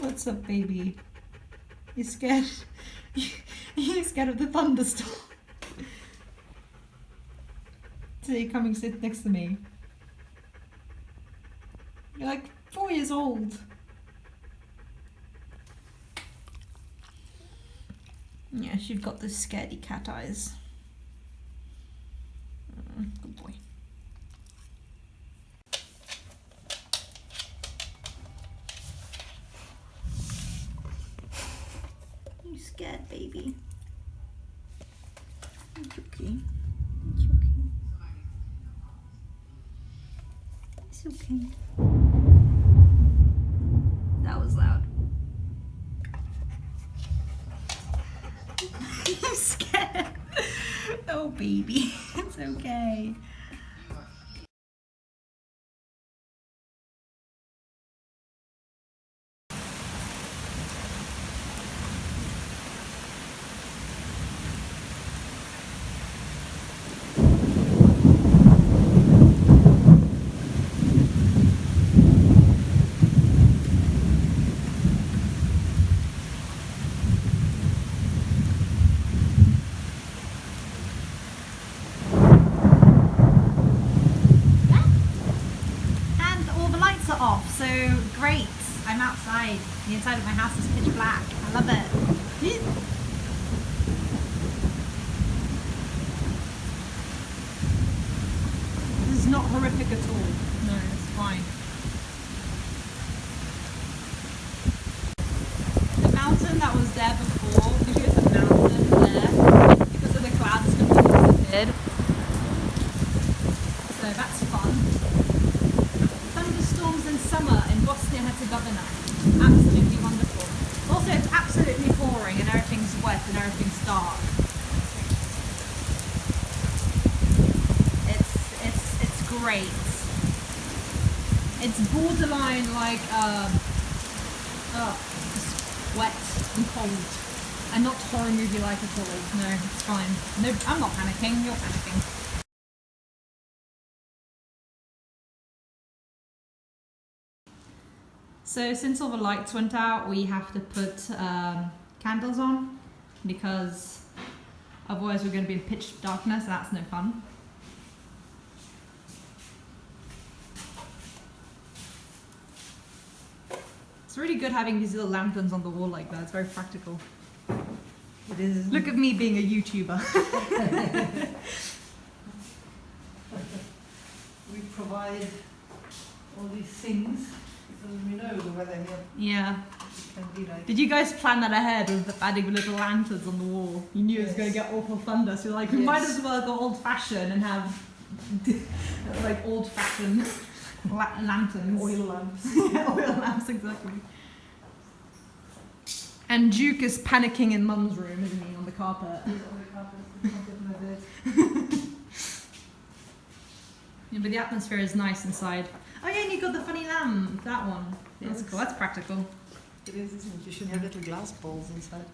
What's up, baby? You scared? You scared of the thunderstorm? So you're coming sit next to me. You're like 4 years old. Yeah, she's got the scaredy cat eyes. Good boy. You scared, baby? It's okay. It's okay. It's okay. That was loud. You scared? Oh, baby. It's okay. Off, so great. I'm outside. The inside of my house is pitch black. I love it. This is not horrific at all. No, it's fine. The mountain that was there before, because there's a mountain there, because of the clouds completely disappeared. So that's fun. Thunderstorms in summer in Bosnia-Herzegovina. Absolutely wonderful. Also, it's absolutely pouring and everything's wet and everything's dark. It's great. It's borderline like just wet and cold, and not horror movie like at all. No, it's fine. No, I'm not panicking. You're panicking. So since all the lights went out, we have to put candles on, because otherwise we're going to be in pitch darkness, and that's no fun. It's really good having these little lanterns on the wall like that. It's very practical. It is. Look at me being a YouTuber. We provide all these things. We know the weather here. Yeah. Can be like. Did you guys plan that ahead with adding the little lanterns on the wall? You knew it was going to get awful thunder, so you're like, we might as well go old-fashioned and have like old-fashioned lanterns. Oil lamps. Yeah, oil lamps, exactly. And Duke is panicking in Mum's room, isn't he, on the carpet? He's on the carpet. On my bed. Yeah, but the atmosphere is nice inside. Oh yeah, and you got the funny lamp, that one. That's Yes. cool, that's practical. It is, isn't it? You should have little glass balls inside.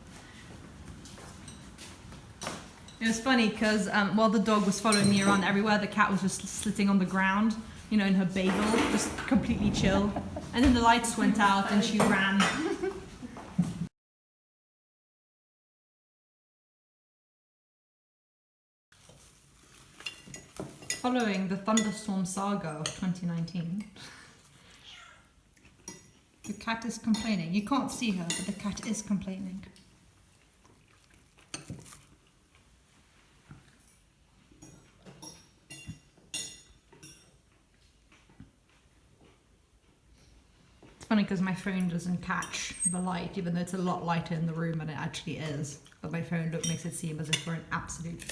It was funny because while the dog was following me around everywhere, the cat was just sitting on the ground, you know, in her bagel, just completely chill. And then the lights went out and she ran. Following the thunderstorm saga of 2019, the cat is complaining. You can't see her, but the cat is complaining. It's funny because my phone doesn't catch the light, even though it's a lot lighter in the room than it actually is. But my phone makes it seem as if we're in absolute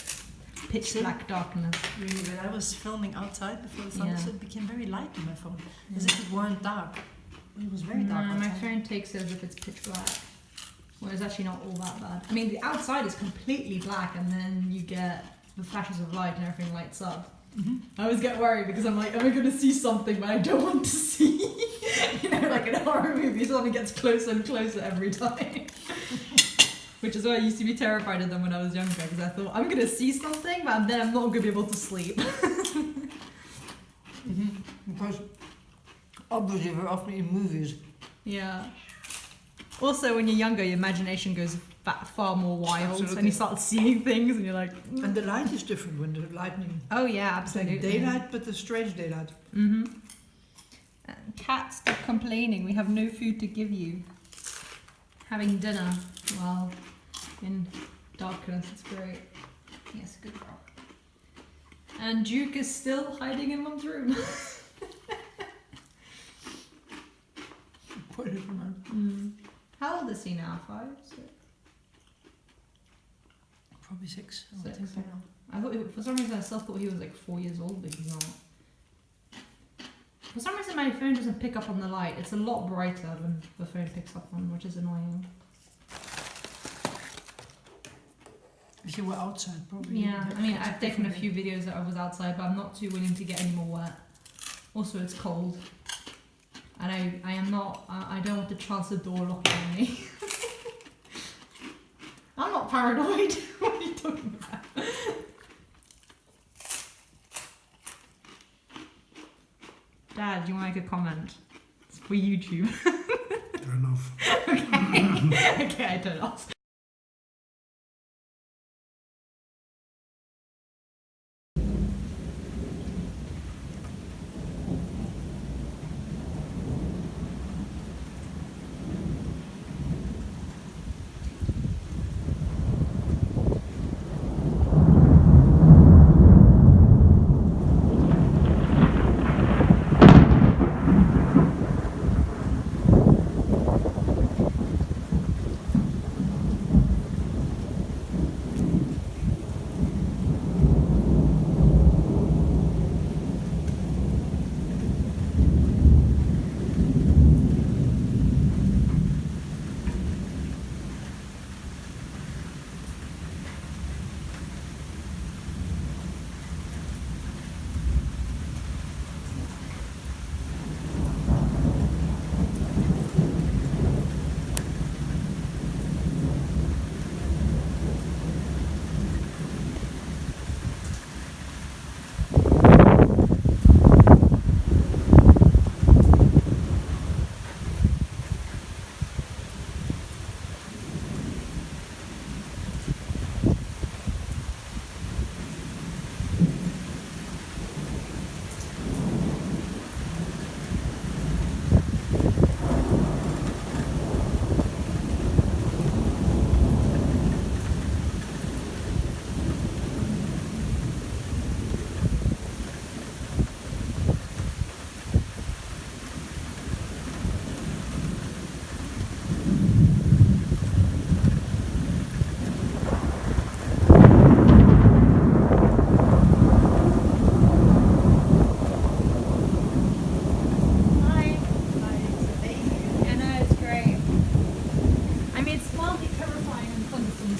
pitch black darkness. Really, when I was filming outside before the thunderstorm, it became very light on my phone. As if it weren't dark. It was very dark. No, my outside. phone takes it as if it's pitch black. Well, it's actually not all that bad. I mean, the outside is completely black, and then you get the flashes of light and everything lights up. Mm-hmm. I always get worried because I'm like, am I going to see something but I don't want to see? You know, like in a horror movie, something gets closer and closer every time. Which is why I used to be terrified of them when I was younger, because I thought, I'm going to see something, but then I'm not going to be able to sleep. Because obviously we're often in movies. Yeah. Also, when you're younger, your imagination goes far more wild, Absolutely. and you start seeing things, and you're like, And the light is different when the lightning. oh yeah, It's like absolutely. daylight, but the strange daylight. Mm-hmm. Cat, stop complaining. We have no food to give you. Having dinner while in darkness. It's great. Yes, good girl. And Duke is still hiding in Mum's room. Poor little man. How old is he now? 5, 6? Probably 6. I would Six, think by now. I thought for some reason I still thought he was like 4 years old, but he's not. For some reason my phone doesn't pick up on the light. It's a lot brighter than the phone picks up on, which is annoying. If you were outside, probably. Yeah, I mean I've taken a few videos that I was outside, but I'm not too willing to get any more wet. Also, it's cold, and I am not. I don't want the chance of door locking on me. I'm not paranoid. What are you talking about? Dad, do you want to make a comment? It's for YouTube. Turn off. Okay. Okay, I turn off.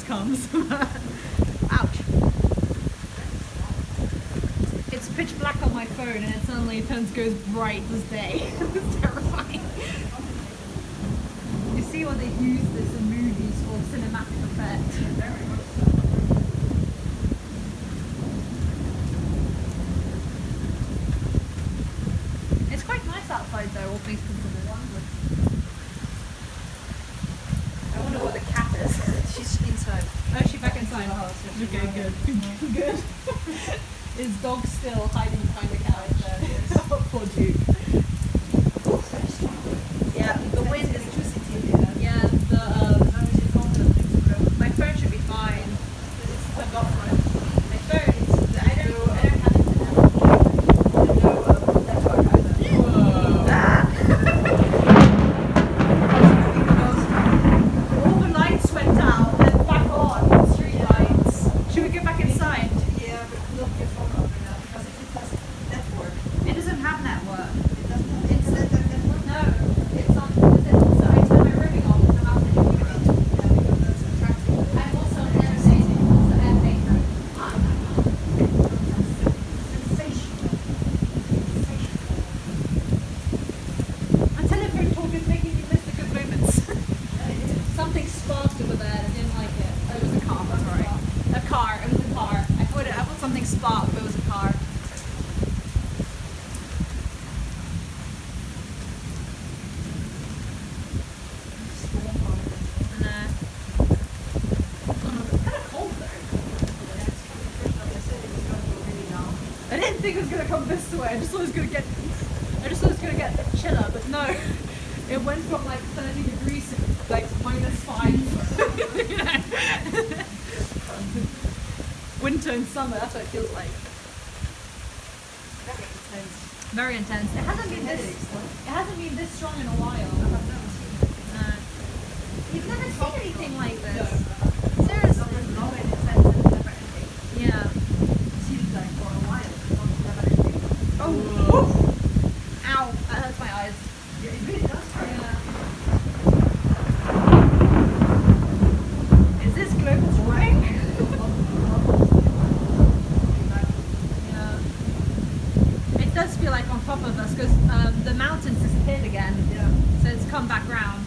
comes. Ouch. It's pitch black on my phone and it suddenly goes bright as day. It's terrifying. You see what they use this in movies for cinematic effect. It's quite nice outside though, all things considered. I wonder what the cat is. She's inside. Oh, she's back inside. Okay, good. Good. Is dog still hiding behind the couch? Poor Duke. Yeah, the wind is electricity. Yeah, my phone should be fine. It's plugged off, right? My phone, I don't have internet. All the lights went out and back on, street lights. Should we go back inside? Yeah, but look your phone over now because if it has network, It doesn't have network. it doesn't have internet and network. No, it's on. So I turn my roaming off and I'm out in the Yeah, because that's attractive. I'm also irritating. Also airplane mode. Sensational. My telephone talk is making me miss the good moments. Something sparked over there and I didn't like it. Oh, it was a car, that's right. A car, it was a car. I thought something sparked, but it was a car. Storm on think it was gonna come this way. I just thought it was gonna get chiller, but no. It went from like 30 degrees to like -5. You know? Winter and summer, that's what it feels like. Very intense. It hasn't been this strong in a while. No. You've never seen anything like this. Seriously. Yeah. Oh. Woof. Ow. That hurts my eyes. Yeah, it really does hurt. Yeah. Is this global warming? Yeah. It does feel like on top of us because the mountains disappeared again. Yeah. So it's come back round.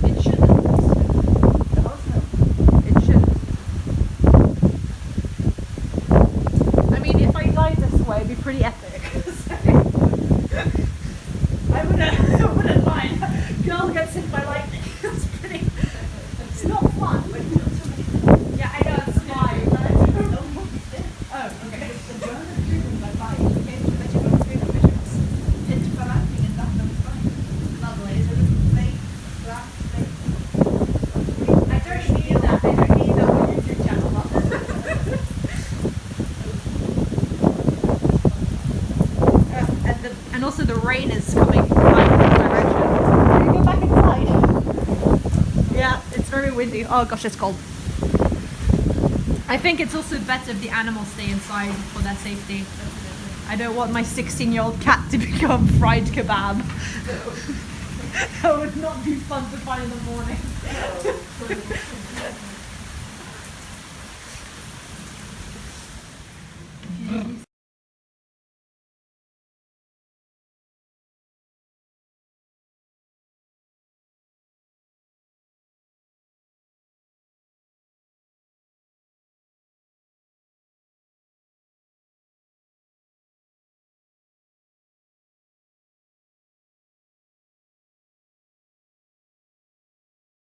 It shouldn't. It shouldn't. I mean, if I died this way, it'd be pretty epic. I wouldn't mind. Girl gets hit by lightning. It's not fun. Yeah, I know, it's fine. Oh, okay. Lovely. I don't need that. I don't need that on YouTube channel. And also the rain is coming from my direction. Can you go back inside? Yeah, it's very windy. Oh gosh, it's cold. I think it's also better if the animals stay inside for their safety. I don't want my 16-year-old cat to become fried kebab. That would not be fun to find in the morning.